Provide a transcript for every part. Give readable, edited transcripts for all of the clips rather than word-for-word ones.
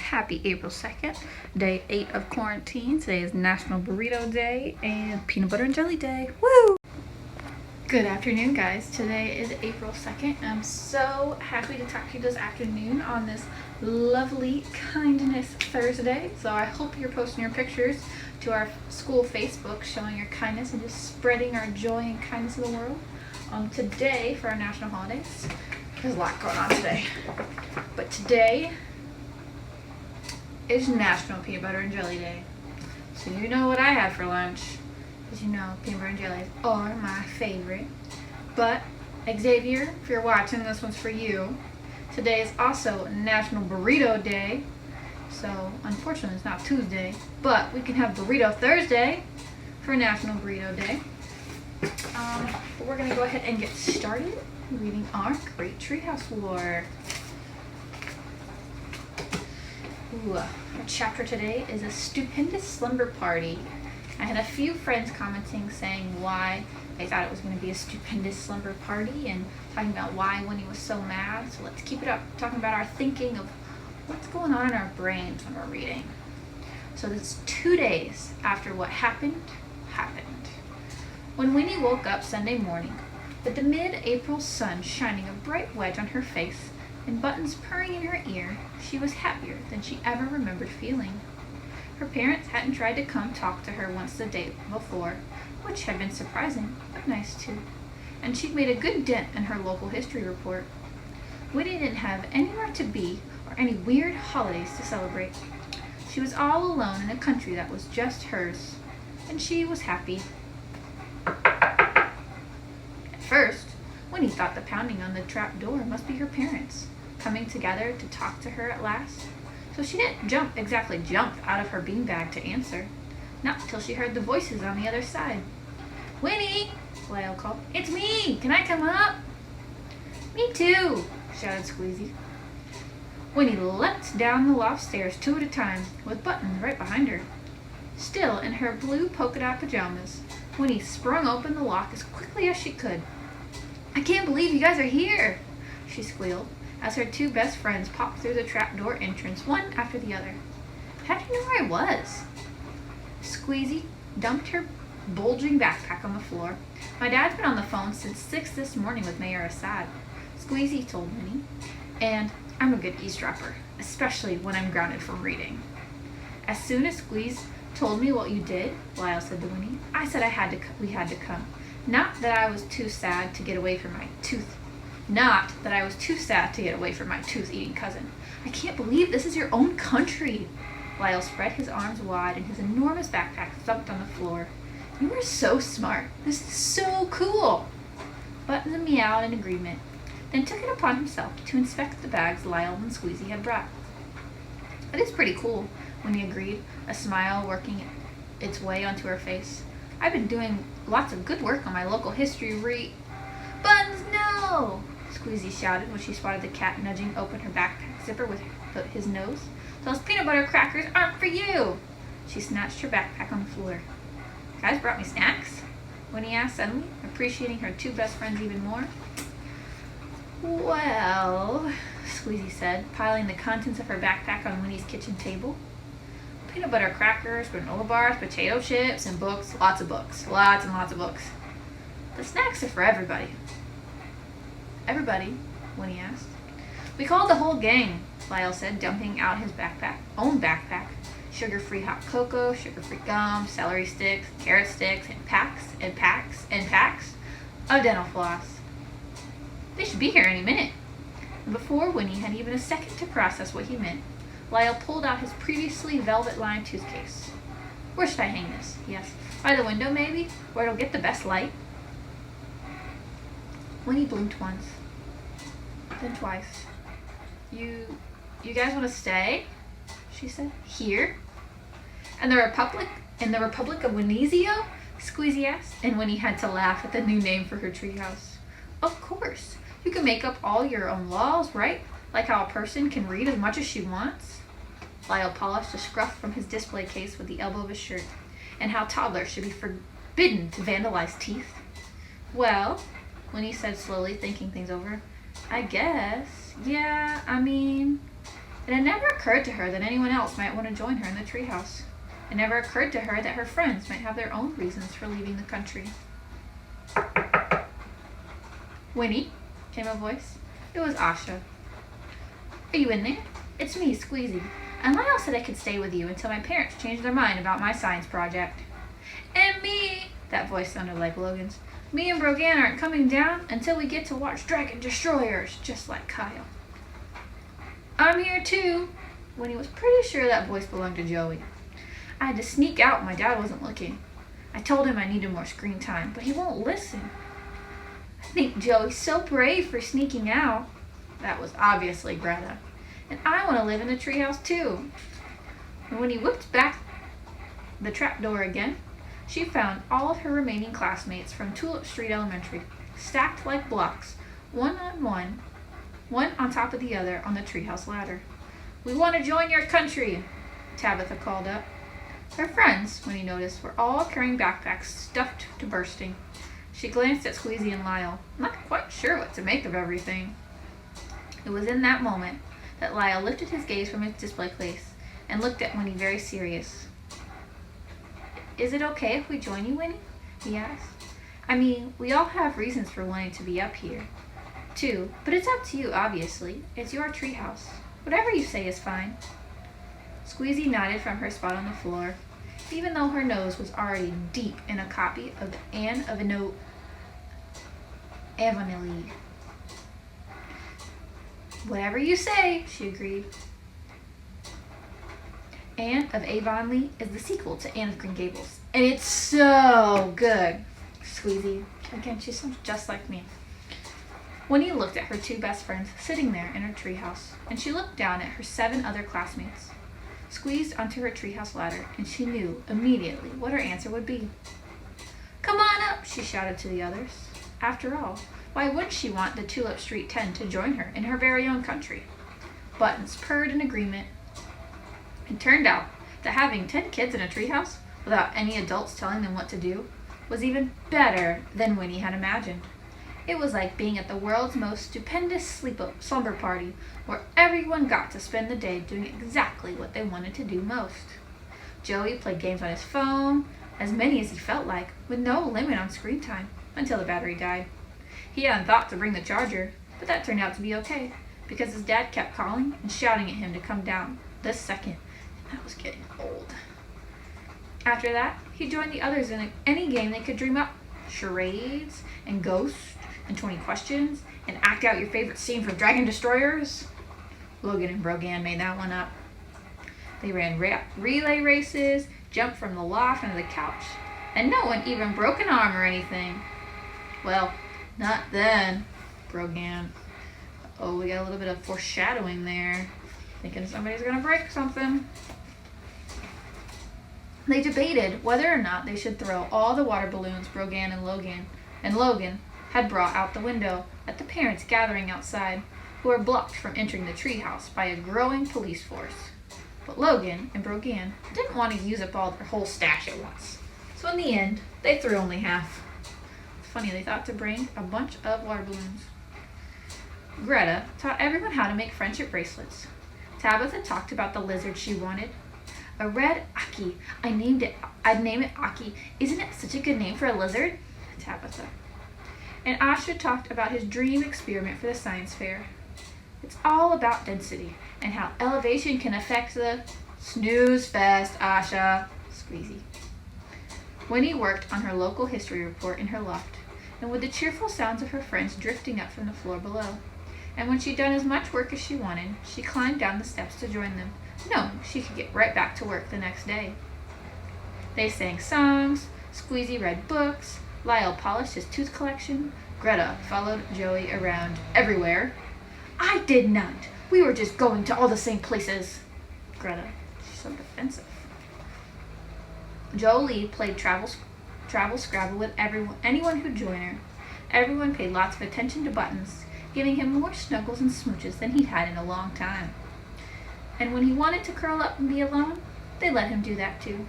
Happy April 2nd, day 8 of quarantine. Today is National Burrito Day and Peanut Butter and Jelly Day. Woo! Good afternoon, guys. Today is April 2nd. I'm so happy to talk to you this afternoon on this lovely Kindness Thursday. So I hope you're posting your pictures to our school Facebook showing your kindness and just spreading our joy and kindness in the world. Today, for our national holidays, there's a lot going on today. But today is National Peanut Butter and Jelly Day. So you know what I had for lunch. Because you know peanut butter and jellies are my favorite. But Xavier, if you're watching, this one's for you. Today is also National Burrito Day. So unfortunately it's not Tuesday, but we can have Burrito Thursday for National Burrito Day. But we're going to go ahead and get started reading our Great Treehouse War. Our chapter today is a Stupendous Slumber Party. I had a few friends commenting saying why they thought it was going to be a stupendous slumber party and talking about why Winnie was so mad. So let's keep it up, talking about our thinking of what's going on in our brains when we're reading. So this is 2 days after what happened. When Winnie woke up Sunday morning, with the mid-April sun shining a bright wedge on her face and buttons purring in her ear, she was happier than she ever remembered feeling. Her parents hadn't tried to come talk to her once the day before, which had been surprising, but nice too, and she'd made a good dent in her local history report. Winnie didn't have anywhere to be or any weird holidays to celebrate. She was all alone in a country that was just hers, and she was happy. At first, Winnie thought the pounding on the trap door must be her parents, coming together to talk to her at last. So she didn't exactly jump out of her beanbag to answer, not till she heard the voices on the other side. "Winnie!" Lyle called. "It's me! Can I come up?" "Me too!" shouted Squeezy. Winnie leapt down the loft stairs 2 at a time, with Buttons right behind her. Still in her blue polka dot pajamas, Winnie sprung open the lock as quickly as she could. "I can't believe you guys are here!" she squealed, as her 2 best friends popped through the trapdoor entrance one after the other. "How'd you know where I was?" Squeezy dumped her bulging backpack on the floor. "My dad's been on the phone since 6 this morning with Mayor Assad," Squeezy told Winnie. "And I'm a good eavesdropper, especially when I'm grounded from reading." "As soon as Squeeze told me what you did," Lyle said to Winnie, "I said we had to come. Not that I was too sad to get away from my tooth-eating cousin. I can't believe this is your own country." Lyle spread his arms wide and his enormous backpack thumped on the floor. "You are so smart. This is so cool." Buttons meowed in agreement, then took it upon himself to inspect the bags Lyle and Squeezy had brought. "It is pretty cool," Winnie agreed, a smile working its way onto her face. "I've been doing lots of good work on my local history Buttons, no!" Squeezy shouted when she spotted the cat nudging open her backpack zipper with his nose. "Those peanut butter crackers aren't for you!" She snatched her backpack on the floor. "You guys brought me snacks?" Winnie asked suddenly, appreciating her 2 best friends even more. "Well," Squeezy said, piling the contents of her backpack on Winnie's kitchen table. "Peanut butter crackers, granola bars, potato chips, and books. Lots and lots of books. The snacks are for everybody." "Everybody?" Winnie asked. "We called the whole gang," Lyle said, dumping out his own backpack. Sugar-free hot cocoa, sugar-free gum, celery sticks, carrot sticks, and packs of dental floss. "They should be here any minute." And before Winnie had even a second to process what he meant, Lyle pulled out his previously velvet-lined toothcase. "Where should I hang this?" he asked. "By the window, maybe, where it'll get the best light?" Winnie blinked once, then twice. You guys want to stay?" she said. "Here? In the Republic of Winnesio?" Squeezy asked, and Winnie had to laugh at the new name for her treehouse. "Of course. You can make up all your own laws, right? Like how a person can read as much as she wants." Lyle polished a scruff from his display case with the elbow of his shirt. "And how toddlers should be forbidden to vandalize teeth." "Well," Winnie said slowly, thinking things over, "I guess, yeah, I mean, It had never occurred to her that anyone else might want to join her in the treehouse. It never occurred to her that her friends might have their own reasons for leaving the country. "Winnie," came a voice. It was Asha. "Are you in there? It's me, Squeezy. And Lyle said I could stay with you until my parents changed their mind about my science project." "And me," that voice sounded like Logan's. "Me and Brogan aren't coming down until we get to watch Dragon Destroyers, just like Kyle." "I'm here too." Winnie was pretty sure that voice belonged to Joey. "I had to sneak out when my dad wasn't looking. I told him I needed more screen time, but he won't listen. I think Joey's so brave for sneaking out." That was obviously Greta. "And I want to live in the treehouse too." And when he whipped back the trapdoor again, she found all of her remaining classmates from Tulip Street Elementary, stacked like blocks, one on top of the other on the treehouse ladder. "We want to join your country," Tabitha called up. Her friends, when he noticed, were all carrying backpacks stuffed to bursting. She glanced at Squeezy and Lyle, not quite sure what to make of everything. It was in that moment that Lyle lifted his gaze from his display case and looked at Winnie very serious. "Is it okay if we join you, Winnie?" he asked. "I mean, we all have reasons for wanting to be up here, too, but it's up to you, obviously. It's your treehouse. Whatever you say is fine." Squeezy nodded from her spot on the floor, even though her nose was already deep in a copy of the Anne of Avonlea. "Whatever you say," she agreed. Anne of Avonlea is the sequel to Anne of Green Gables, and it's so good. Squeezy, again, she sounds just like me. Winnie looked at her two best friends sitting there in her treehouse, and she looked down at her 7 other classmates, squeezed onto her treehouse ladder, and she knew immediately what her answer would be. "Come on up," she shouted to the others. After all, why wouldn't she want the Tulip Street 10 to join her in her very own country? Buttons purred in agreement. It turned out that having 10 kids in a treehouse without any adults telling them what to do was even better than Winnie had imagined. It was like being at the world's most stupendous slumber party, where everyone got to spend the day doing exactly what they wanted to do most. Joey played games on his phone, as many as he felt like, with no limit on screen time, until the battery died. He hadn't thought to bring the charger, but that turned out to be okay, because his dad kept calling and shouting at him to come down this second, and that was getting old. After that, he joined the others in any game they could dream up, charades and ghosts and 20 questions, and act out your favorite scene from Dragon Destroyers. Logan and Brogan made that one up. They ran relay races, jumped from the loft onto the couch, and no one even broke an arm or anything. Well, not then, Brogan. Oh, we got a little bit of foreshadowing there. Thinking somebody's gonna break something. They debated whether or not they should throw all the water balloons Brogan and Logan had brought out the window at the parents gathering outside, who were blocked from entering the treehouse by a growing police force. But Logan and Brogan didn't want to use up all their whole stash at once. So in the end, they threw only half. It's funny, they thought to bring a bunch of water balloons. Greta taught everyone how to make friendship bracelets. Tabitha talked about the lizard she wanted. A red Aki. I'd name it Aki. Isn't it such a good name for a lizard? Tabitha. And Asha talked about his dream experiment for the science fair. It's all about density and how elevation can affect the snooze fest, Asha. Squeezy. Winnie worked on her local history report in her loft, and with the cheerful sounds of her friends drifting up from the floor below. And when she'd done as much work as she wanted, she climbed down the steps to join them, knowing she could get right back to work the next day. They sang songs, Squeezy read books, Lyle polished his tooth collection, Greta followed Joey around everywhere. I did not. We were just going to all the same places. Greta, she's so defensive. Jolie played travel Scrabble with anyone who'd join her. Everyone paid lots of attention to Buttons, giving him more snuggles and smooches than he'd had in a long time. And when he wanted to curl up and be alone, they let him do that too.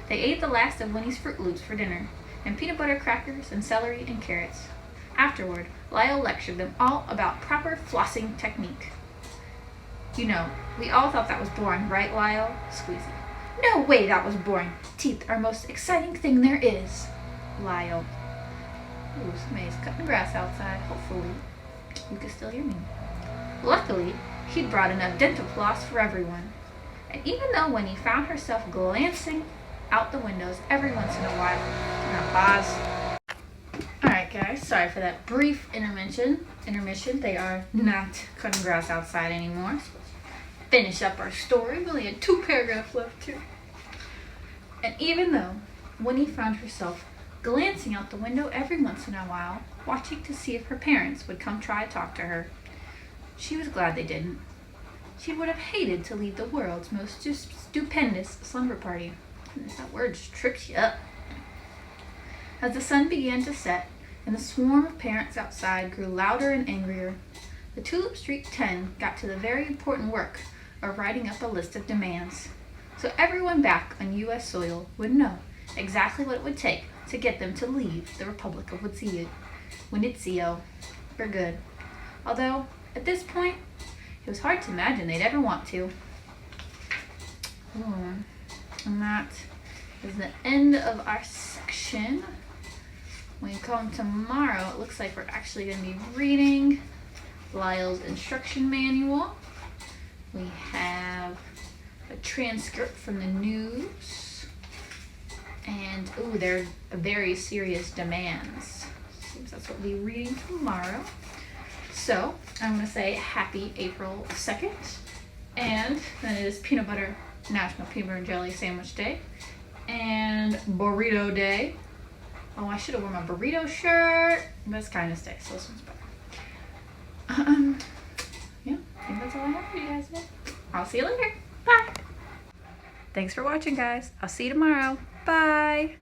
They ate the last of Winnie's Fruit Loops for dinner, and peanut butter crackers and celery and carrots. Afterward, Lyle lectured them all about proper flossing technique. You know, we all thought that was boring, right, Lyle? Squeezy. No way that was boring. Teeth are most exciting thing there is. Lyle. Ooh, somebody's cutting grass outside. Hopefully, you can still hear me. Luckily, he'd brought enough dental floss for everyone. And even though Winnie found herself glancing out the windows every once in a while, I'm gonna pause. Alright guys, sorry for that brief intermission. They are not cutting grass outside anymore. So let's finish up our story. We only had 2 paragraphs left too. And even though Winnie found herself glancing out the window every once in a while, watching to see if her parents would come try to talk to her, she was glad they didn't. She would have hated to leave the world's most stupendous slumber party. Goodness, that word just trips you up. As the sun began to set and the swarm of parents outside grew louder and angrier, the Tulip Street 10 got to the very important work of writing up a list of demands, so everyone back on U.S. soil would know exactly what it would take to get them to leave the Republic of Winnetzio for good. Although, at this point, it was hard to imagine they'd ever want to. And that is the end of our section. When we come tomorrow, it looks like we're actually going to be reading Lyle's instruction manual. We have a transcript from the news. And, they're very serious demands. Seems that's what we'll be reading tomorrow. So, I'm going to say happy April 2nd. And then it is National Peanut Butter and Jelly Sandwich Day. And Burrito Day. Oh, I should have worn my burrito shirt. But it's kindness day, so this one's better. Yeah, I think that's all I have for you guys today. I'll see you later. Bye. Thanks for watching, guys. I'll see you tomorrow. Bye.